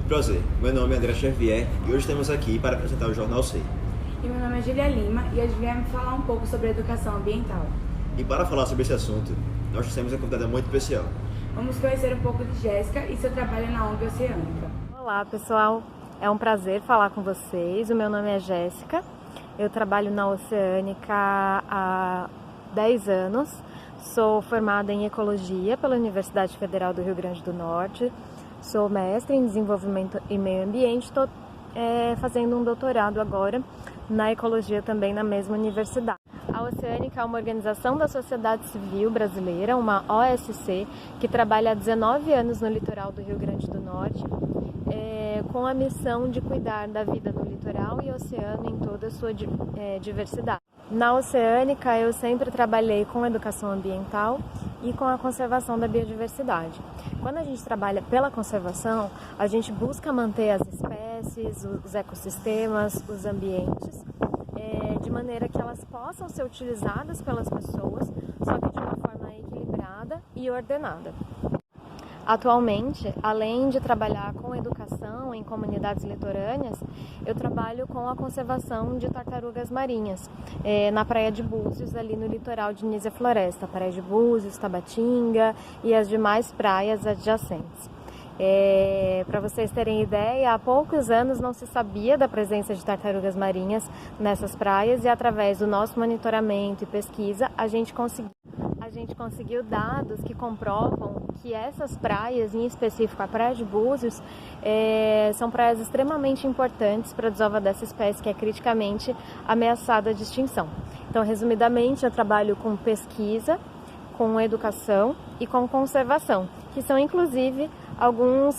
muito prazer. Meu nome é André Xavier e hoje estamos aqui para apresentar o Jornal C. E meu nome é Julia Lima e hoje viemos falar um pouco sobre educação ambiental. E para falar sobre esse assunto, nós temos uma convidada muito especial. Vamos conhecer um pouco de Jéssica e seu trabalho na ONG Oceânica. Olá, pessoal. É um prazer falar com vocês. O meu nome é Jéssica. Eu trabalho na Oceânica há 10 anos. Sou formada em Ecologia pela Universidade Federal do Rio Grande do Norte. Sou mestre em Desenvolvimento e Meio Ambiente. Estou fazendo um doutorado agora na Ecologia também na mesma universidade. A Oceânica é uma organização da sociedade civil brasileira, uma OSC, que trabalha há 19 anos no litoral do Rio Grande do Norte, com a missão de cuidar da vida no litoral e oceano em toda a sua diversidade. Na Oceânica, eu sempre trabalhei com educação ambiental e com a conservação da biodiversidade. Quando a gente trabalha pela conservação, a gente busca manter as espécies, os ecossistemas, os ambientes, de maneira que elas possam ser utilizadas pelas pessoas, só que de uma forma equilibrada e ordenada. Atualmente, além de trabalhar com educação em comunidades litorâneas, eu trabalho com a conservação de tartarugas marinhas na Praia de Búzios, ali no litoral de Nísia Floresta, Praia de Búzios, Tabatinga e as demais praias adjacentes. Para vocês terem ideia, há poucos anos não se sabia da presença de tartarugas marinhas nessas praias e através do nosso monitoramento e pesquisa a gente conseguiu dados que comprovam que essas praias, em específico a Praia de Búzios, são praias extremamente importantes para a desova dessa espécie que é criticamente ameaçada de extinção. Então, resumidamente, eu trabalho com pesquisa, com educação e com conservação, que são inclusive alguns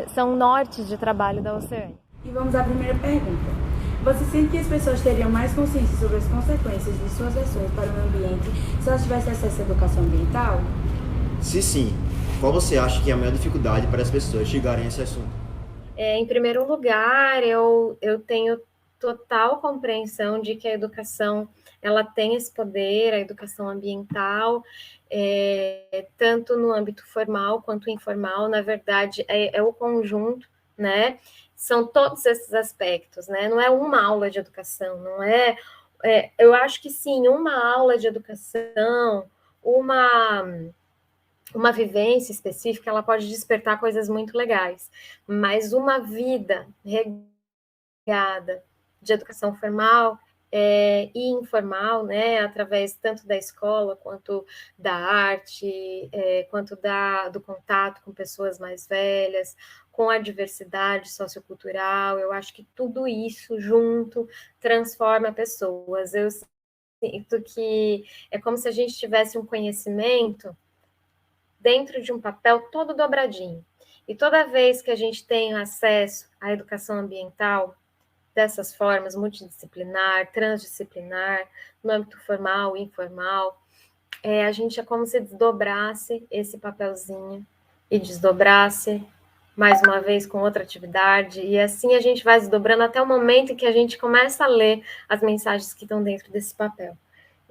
são nortes de trabalho da Oceânica. E vamos à primeira pergunta. Você sente que as pessoas teriam mais consciência sobre as consequências de suas ações para o meio ambiente se elas tivessem acesso à educação ambiental? Se sim, qual você acha que é a maior dificuldade para as pessoas chegarem a esse assunto? Em primeiro lugar, eu tenho total compreensão de que a educação ela tem esse poder, a educação ambiental, tanto no âmbito formal quanto informal, na verdade, é o conjunto, né? São todos esses aspectos, né? Não é uma aula de educação, não eu acho que sim, uma aula de educação, uma vivência específica, ela pode despertar coisas muito legais, mas uma vida regada de educação formal e informal, né, através tanto da escola quanto da arte, quanto do contato com pessoas mais velhas, com a diversidade sociocultural, eu acho que tudo isso junto transforma pessoas. Eu sinto que é como se a gente tivesse um conhecimento dentro de um papel todo dobradinho. E toda vez que a gente tem acesso à educação ambiental, dessas formas, multidisciplinar, transdisciplinar, no âmbito formal e informal, a gente é como se desdobrasse esse papelzinho e desdobrasse mais uma vez com outra atividade, e assim a gente vai desdobrando até o momento em que a gente começa a ler as mensagens que estão dentro desse papel.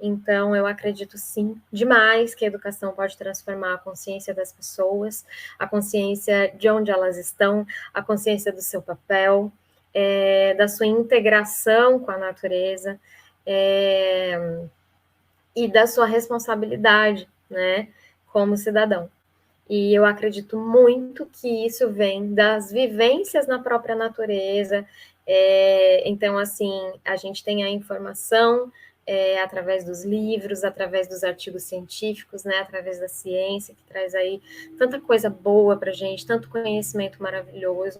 Então, eu acredito sim, demais, que a educação pode transformar a consciência das pessoas, a consciência de onde elas estão, a consciência do seu papel, da sua integração com a natureza e da sua responsabilidade, né, como cidadão. E eu acredito muito que isso vem das vivências na própria natureza. Então, assim, a gente tem a informação através dos livros, através dos artigos científicos, né, através da ciência, que traz aí tanta coisa boa para a gente, tanto conhecimento maravilhoso.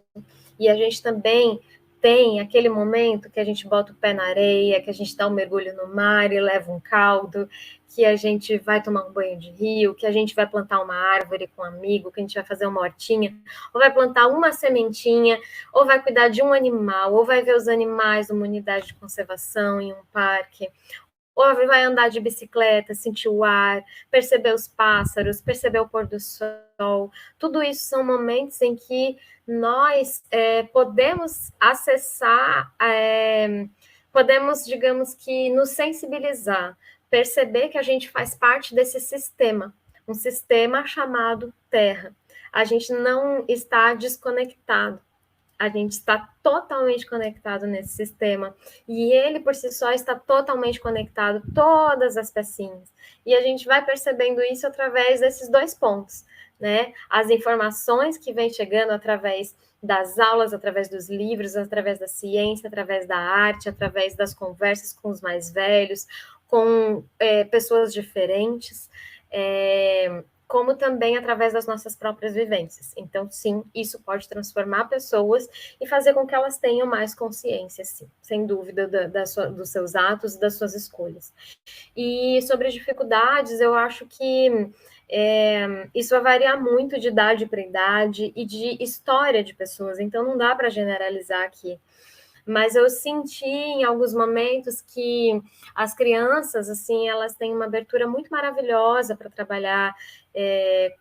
E a gente também tem aquele momento que a gente bota o pé na areia, que a gente dá um mergulho no mar e leva um caldo, que a gente vai tomar um banho de rio, que a gente vai plantar uma árvore com um amigo, que a gente vai fazer uma hortinha, ou vai plantar uma sementinha, ou vai cuidar de um animal, ou vai ver os animais numa unidade de conservação, em um parque, ou vai andar de bicicleta, sentir o ar, perceber os pássaros, perceber o pôr do sol. Tudo isso são momentos em que nós podemos acessar, podemos, digamos que, nos sensibilizar, perceber que a gente faz parte desse sistema, um sistema chamado Terra. A gente não está desconectado, a gente está totalmente conectado nesse sistema, e ele por si só está totalmente conectado, todas as pecinhas. E a gente vai percebendo isso através desses dois pontos, né? As informações que vêm chegando através das aulas, através dos livros, através da ciência, através da arte, através das conversas com os mais velhos, com pessoas diferentes, como também através das nossas próprias vivências. Então, sim, isso pode transformar pessoas e fazer com que elas tenham mais consciência, sim, sem dúvida, dos seus atos e das suas escolhas. E sobre dificuldades, eu acho que isso vai variar muito de idade para idade e de história de pessoas, então não dá para generalizar aqui. Mas eu senti em alguns momentos que as crianças, assim, elas têm uma abertura muito maravilhosa para trabalhar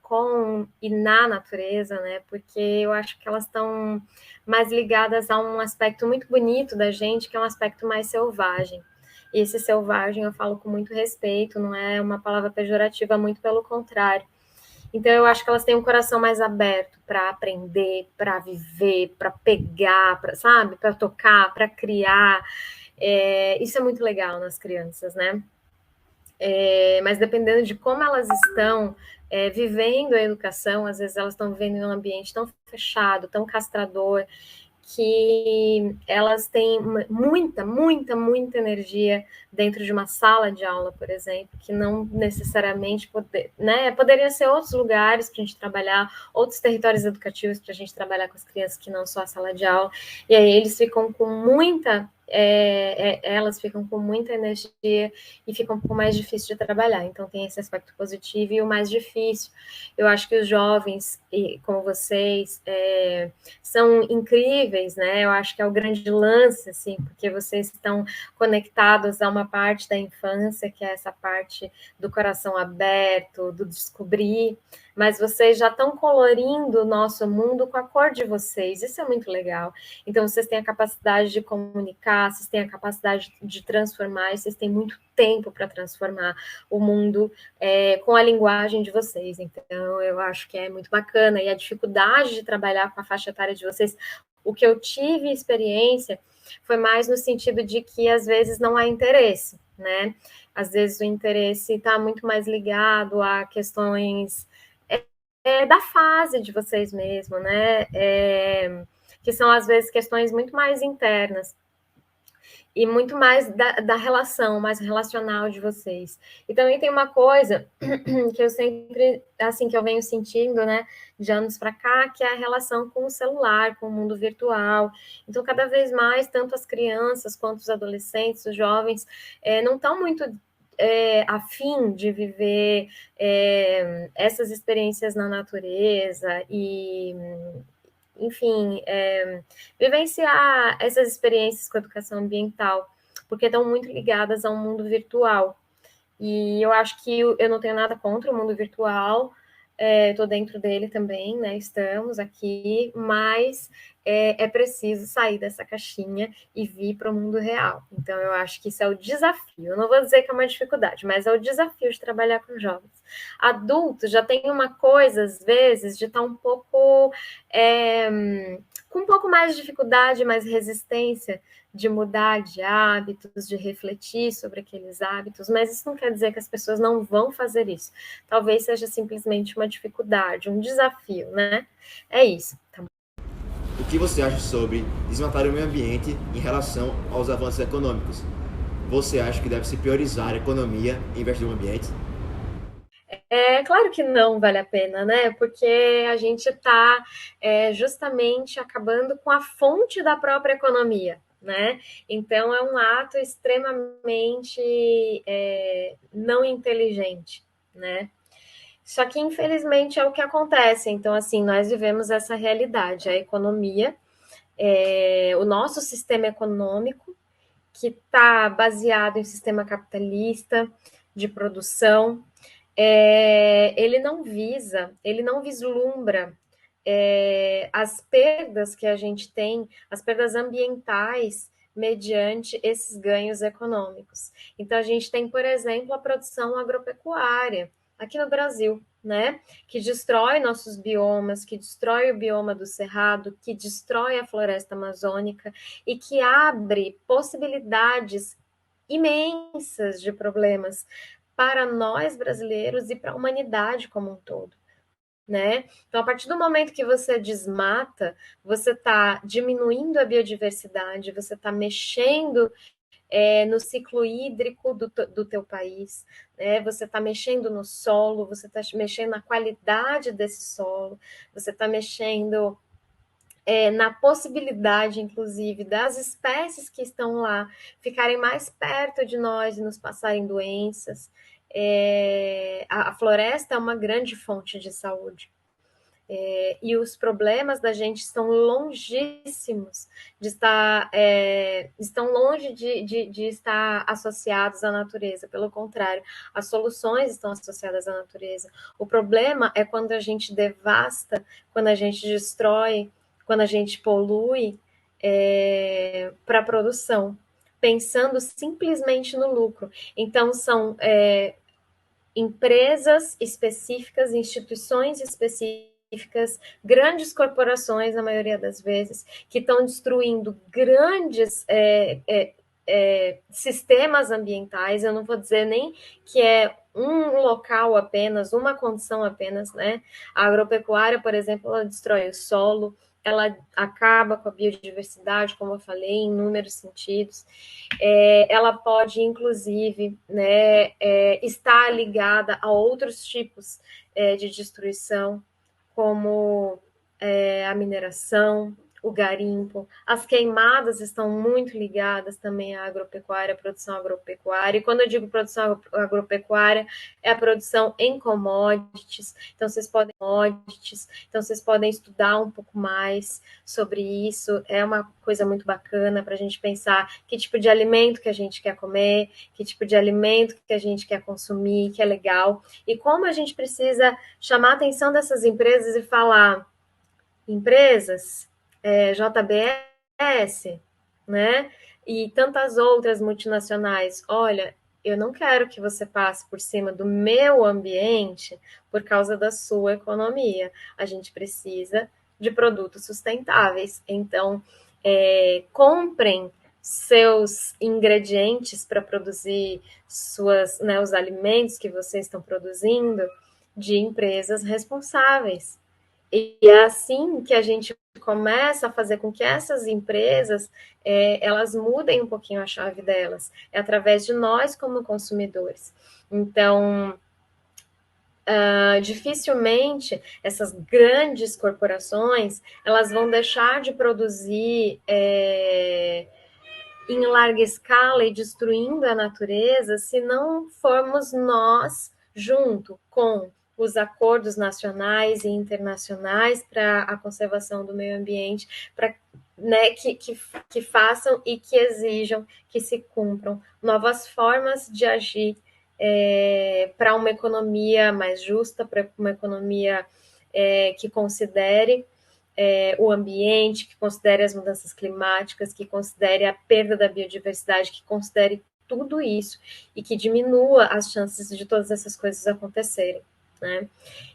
com e na natureza, né? Porque eu acho que elas estão mais ligadas a um aspecto muito bonito da gente, que é um aspecto mais selvagem. E esse selvagem eu falo com muito respeito, não é uma palavra pejorativa, muito pelo contrário. Então, eu acho que elas têm um coração mais aberto para aprender, para viver, para pegar, sabe? Para tocar, para criar. Isso é muito legal nas crianças, né? Mas dependendo de como elas estão vivendo a educação, às vezes elas estão vivendo em um ambiente tão fechado, tão castrador, que elas têm muita energia dentro de uma sala de aula, por exemplo, que não necessariamente poderia ser outros lugares para a gente trabalhar, outros territórios educativos para a gente trabalhar com as crianças que não só a sala de aula, e aí eles ficam com elas ficam com muita energia e fica um pouco mais difícil de trabalhar. Então, tem esse aspecto positivo e o mais difícil. Eu acho que os jovens, como vocês, são incríveis, né? Eu acho que é o grande lance, assim, porque vocês estão conectados a uma parte da infância, que é essa parte do coração aberto, do descobrir, mas vocês já estão colorindo o nosso mundo com a cor de vocês. Isso é muito legal. Então, vocês têm a capacidade de comunicar, vocês têm a capacidade de transformar, e vocês têm muito tempo para transformar o mundo com a linguagem de vocês. Então, eu acho que é muito bacana. E a dificuldade de trabalhar com a faixa etária de vocês, o que eu tive experiência foi mais no sentido de que, às vezes, não há interesse, né? Às vezes, o interesse está muito mais ligado a questões da fase de vocês mesmo, né? Que são, às vezes, questões muito mais internas e muito mais da relação, mais relacional de vocês. E também tem uma coisa que eu sempre, assim, que eu venho sentindo, né, de anos para cá, que é a relação com o celular, com o mundo virtual. Então, cada vez mais, tanto as crianças quanto os adolescentes, os jovens, não estão muito a fim de viver essas experiências na natureza e, enfim, vivenciar essas experiências com a educação ambiental, porque estão muito ligadas ao mundo virtual. E eu acho que eu não tenho nada contra o mundo virtual, estou dentro dele também, né? Estamos aqui, mas é preciso sair dessa caixinha e vir para o mundo real. Então, eu acho que isso é o desafio. Eu não vou dizer que é uma dificuldade, mas é o desafio de trabalhar com jovens. Adultos já tem uma coisa, às vezes, de estar um pouco com um pouco mais de dificuldade, mais resistência de mudar de hábitos, de refletir sobre aqueles hábitos, mas isso não quer dizer que as pessoas não vão fazer isso. Talvez seja simplesmente uma dificuldade, um desafio, né? É isso. Tá bom. O que você acha sobre desmatar o meio ambiente em relação aos avanços econômicos? Você acha que deve se priorizar a economia em vez do ambiente? Claro que não vale a pena, né? Porque a gente está justamente acabando com a fonte da própria economia, né? Então é um ato extremamente não inteligente, né? Só que infelizmente é o que acontece. Então, assim, nós vivemos essa realidade, a economia, o nosso sistema econômico, que está baseado em sistema capitalista de produção, ele não vislumbra as perdas que a gente tem, as perdas ambientais, mediante esses ganhos econômicos. Então, a gente tem, por exemplo, a produção agropecuária, aqui no Brasil, né? Que destrói nossos biomas, que destrói o bioma do Cerrado, que destrói a floresta amazônica e que abre possibilidades imensas de problemas para nós brasileiros e para a humanidade como um todo. Né? Então, a partir do momento que você desmata, você está diminuindo a biodiversidade, você está mexendo no ciclo hídrico do teu país, né? Você está mexendo no solo, você está mexendo na qualidade desse solo, você está mexendo na possibilidade, inclusive, das espécies que estão lá ficarem mais perto de nós e nos passarem doenças. A floresta é uma grande fonte de saúde. E os problemas da gente estão longíssimos de estar, estão longe de estar associados à natureza, pelo contrário, as soluções estão associadas à natureza. O problema é quando a gente devasta, quando a gente destrói, quando a gente polui para a produção, pensando simplesmente no lucro. Então, são empresas específicas, instituições específicas, grandes corporações, na maioria das vezes, que estão destruindo grandes sistemas ambientais. Eu não vou dizer nem que é um local apenas, uma condição apenas, né? A agropecuária, por exemplo, ela destrói o solo, ela acaba com a biodiversidade, como eu falei, em inúmeros sentidos. Ela pode, inclusive, né, estar ligada a outros tipos de destruição, como a mineração, o garimpo. As queimadas estão muito ligadas também à agropecuária, à produção agropecuária. E quando eu digo produção agropecuária, é a produção em commodities. Então, vocês podem estudar um pouco mais sobre isso. É uma coisa muito bacana para a gente pensar que tipo de alimento que a gente quer comer, que tipo de alimento que a gente quer consumir, que é legal. E como a gente precisa chamar a atenção dessas empresas e falar, empresas, JBS, né? E tantas outras multinacionais. Olha, eu não quero que você passe por cima do meu ambiente por causa da sua economia. A gente precisa de produtos sustentáveis. Então, comprem seus ingredientes para produzir os alimentos que vocês estão produzindo de empresas responsáveis. E é assim que a gente começa a fazer com que essas empresas elas mudem um pouquinho a chave delas, é através de nós como consumidores. Então, dificilmente essas grandes corporações elas vão deixar de produzir em larga escala e destruindo a natureza se não formos nós junto com os acordos nacionais e internacionais para a conservação do meio ambiente, para que façam e que exijam que se cumpram novas formas de agir para uma economia mais justa, para uma economia que considere o ambiente, que considere as mudanças climáticas, que considere a perda da biodiversidade, que considere tudo isso e que diminua as chances de todas essas coisas acontecerem. Né?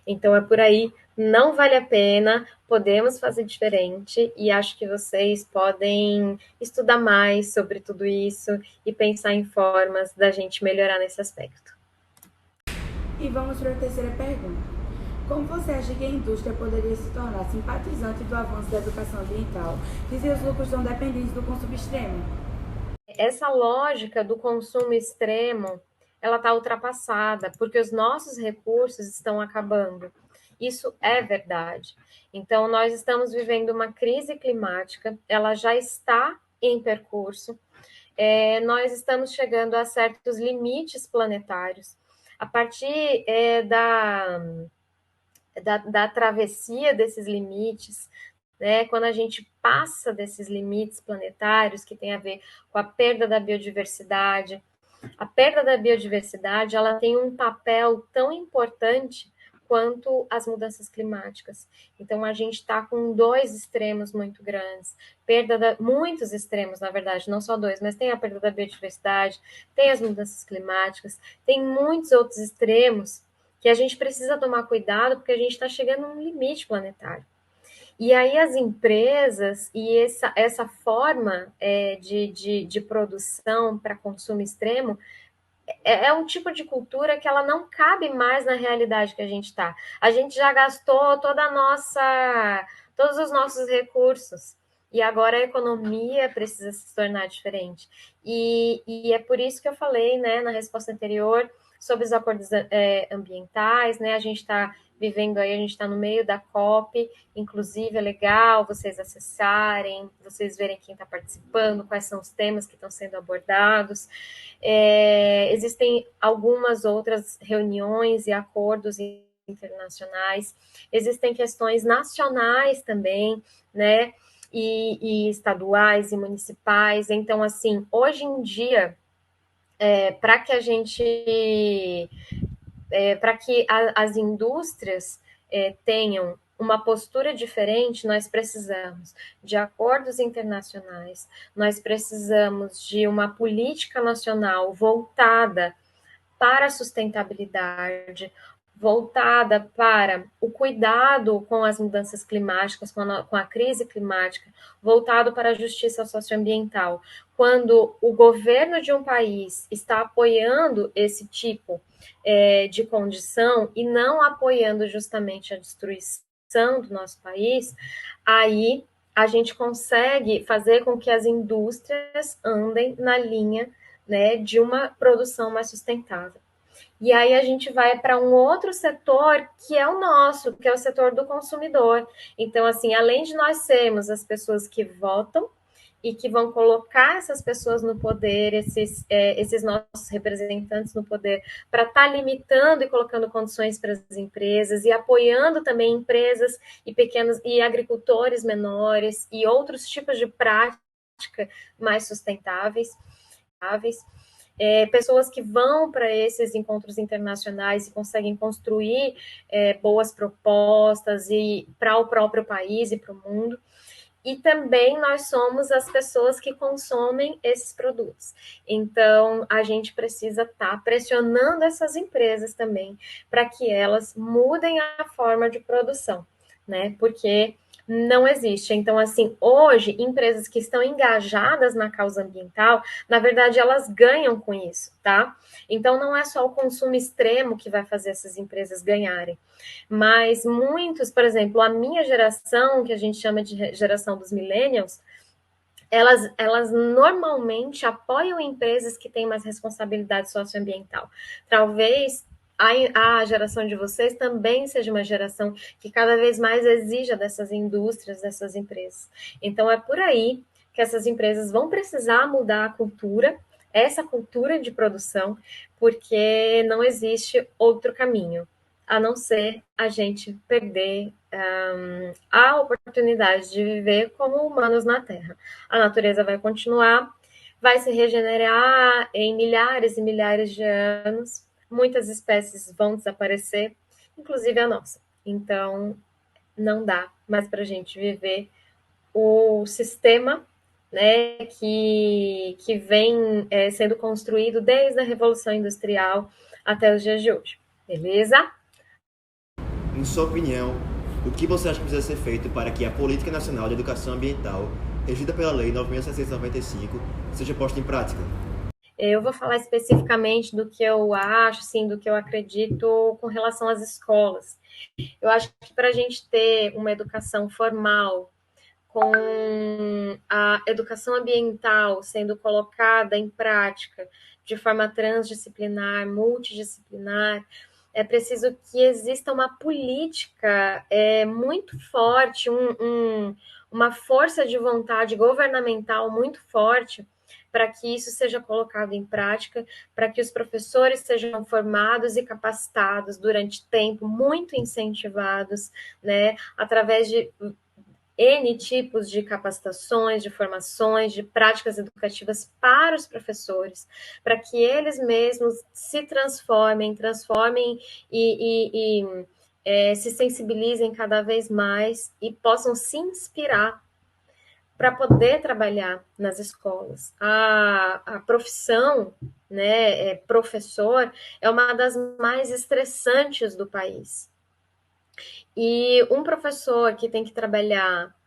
Então é por aí, não vale a pena, podemos fazer diferente e acho que vocês podem estudar mais sobre tudo isso e pensar em formas da gente melhorar nesse aspecto. E vamos para a terceira pergunta. Como você acha que a indústria poderia se tornar simpatizante do avanço da educação ambiental se seus lucros são dependentes do consumo extremo? Essa lógica do consumo extremo ela está ultrapassada, porque os nossos recursos estão acabando. Isso é verdade. Então, nós estamos vivendo uma crise climática, ela já está em percurso, nós estamos chegando a certos limites planetários. A partir da travessia desses limites, né, quando a gente passa desses limites planetários, que tem a ver com a perda da biodiversidade, a perda da biodiversidade ela tem um papel tão importante quanto as mudanças climáticas. Então, a gente está com dois extremos muito grandes, muitos extremos, na verdade, não só dois, mas tem a perda da biodiversidade, tem as mudanças climáticas, tem muitos outros extremos que a gente precisa tomar cuidado porque a gente está chegando a um limite planetário. E aí as empresas e essa forma de produção para consumo extremo é um tipo de cultura que ela não cabe mais na realidade que a gente está. A gente já gastou todos os nossos recursos. E agora a economia precisa se tornar diferente. E é por isso que eu falei, né, na resposta anterior, sobre os acordos ambientais, né? A gente está vivendo aí, a gente está no meio da COP, inclusive é legal vocês acessarem, vocês verem quem está participando, quais são os temas que estão sendo abordados. Existem algumas outras reuniões e acordos internacionais, existem questões nacionais também, né? E estaduais e municipais. Então, assim, hoje em dia, para que a gente, para que as indústrias tenham uma postura diferente, nós precisamos de acordos internacionais, nós precisamos de uma política nacional voltada para a sustentabilidade, voltada para o cuidado com as mudanças climáticas, com a crise climática, voltado para a justiça socioambiental. Quando o governo de um país está apoiando esse tipo de condição e não apoiando justamente a destruição do nosso país, aí a gente consegue fazer com que as indústrias andem na linha, né, de uma produção mais sustentável. E aí a gente vai para um outro setor que é o nosso, que é o setor do consumidor. Então, assim, além de nós sermos as pessoas que votam e que vão colocar essas pessoas no poder, esses nossos representantes no poder, para estar limitando e colocando condições para as empresas e apoiando também empresas e pequenos e agricultores menores e outros tipos de prática mais sustentáveis. Pessoas que vão para esses encontros internacionais e conseguem construir boas propostas e para o próprio país e para o mundo. E também nós somos as pessoas que consomem esses produtos. Então, a gente precisa estar pressionando essas empresas também para que elas mudem a forma de produção, né? Porque não existe. Então, assim, hoje, empresas que estão engajadas na causa ambiental, na verdade, elas ganham com isso, tá? Então, não é só o consumo extremo que vai fazer essas empresas ganharem, mas muitos, por exemplo, a minha geração, que a gente chama de geração dos millennials, elas normalmente apoiam empresas que têm mais responsabilidade socioambiental. Talvez a geração de vocês também seja uma geração que cada vez mais exija dessas indústrias, dessas empresas. Então, é por aí que essas empresas vão precisar mudar a cultura, essa cultura de produção, porque não existe outro caminho, a não ser a gente perder a oportunidade de viver como humanos na Terra. A natureza vai continuar, vai se regenerar em milhares e milhares de anos, muitas espécies vão desaparecer, inclusive a nossa. Então, não dá mais para a gente viver o sistema, né, que vem sendo construído desde a Revolução Industrial até os dias de hoje. Beleza? Em sua opinião, o que você acha que precisa ser feito para que a Política Nacional de Educação Ambiental, regida pela Lei 9.795, seja posta em prática? Eu vou falar especificamente do que eu acho, sim, do que eu acredito com relação às escolas. Eu acho que para a gente ter uma educação formal, com a educação ambiental sendo colocada em prática de forma transdisciplinar, multidisciplinar, é preciso que exista uma política muito forte, uma força de vontade governamental muito forte para que isso seja colocado em prática, para que os professores sejam formados e capacitados durante tempo, muito incentivados, né, através de N tipos de capacitações, de formações, de práticas educativas para os professores, para que eles mesmos se transformem e se sensibilizem cada vez mais e possam se inspirar para poder trabalhar nas escolas. A profissão, né, professor, é uma das mais estressantes do país. E um professor que tem que trabalhar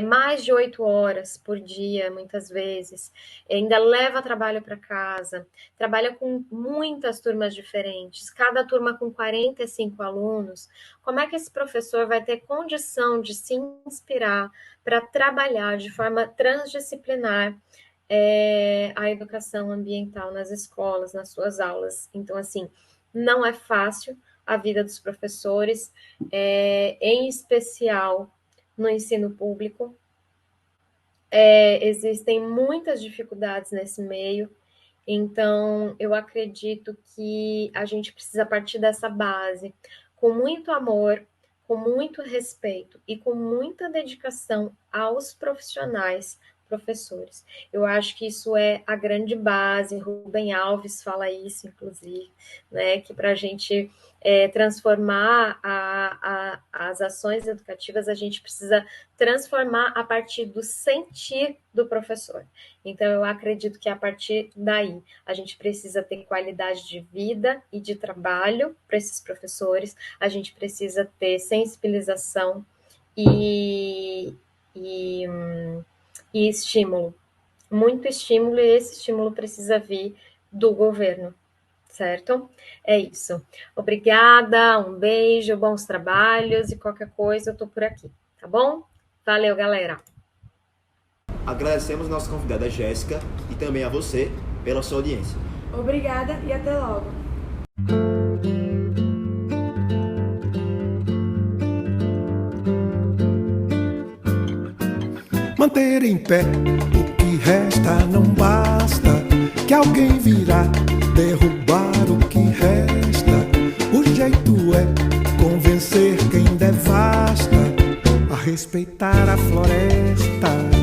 mais de 8 horas por dia, muitas vezes, ainda leva trabalho para casa, trabalha com muitas turmas diferentes, cada turma com 45 alunos, como é que esse professor vai ter condição de se inspirar para trabalhar de forma transdisciplinar a educação ambiental nas escolas, nas suas aulas? Então, assim, não é fácil a vida dos professores, em especial no ensino público. Existem muitas dificuldades nesse meio, então eu acredito que a gente precisa partir dessa base, com muito amor, com muito respeito e com muita dedicação aos profissionais, professores. Eu acho que isso é a grande base. Rubem Alves fala isso, inclusive, né, que para a gente transformar as ações educativas, a gente precisa transformar a partir do sentir do professor. Então, eu acredito que a partir daí, a gente precisa ter qualidade de vida e de trabalho para esses professores, a gente precisa ter sensibilização e estímulo, muito estímulo, e esse estímulo precisa vir do governo, certo? É isso. Obrigada, um beijo, bons trabalhos, e qualquer coisa eu tô por aqui, tá bom? Valeu, galera! Agradecemos a nossa convidada Jéssica e também a você pela sua audiência. Obrigada e até logo. Manter em pé o que resta não basta, que alguém virá derrubar o que resta. O jeito é convencer quem devasta a respeitar a floresta.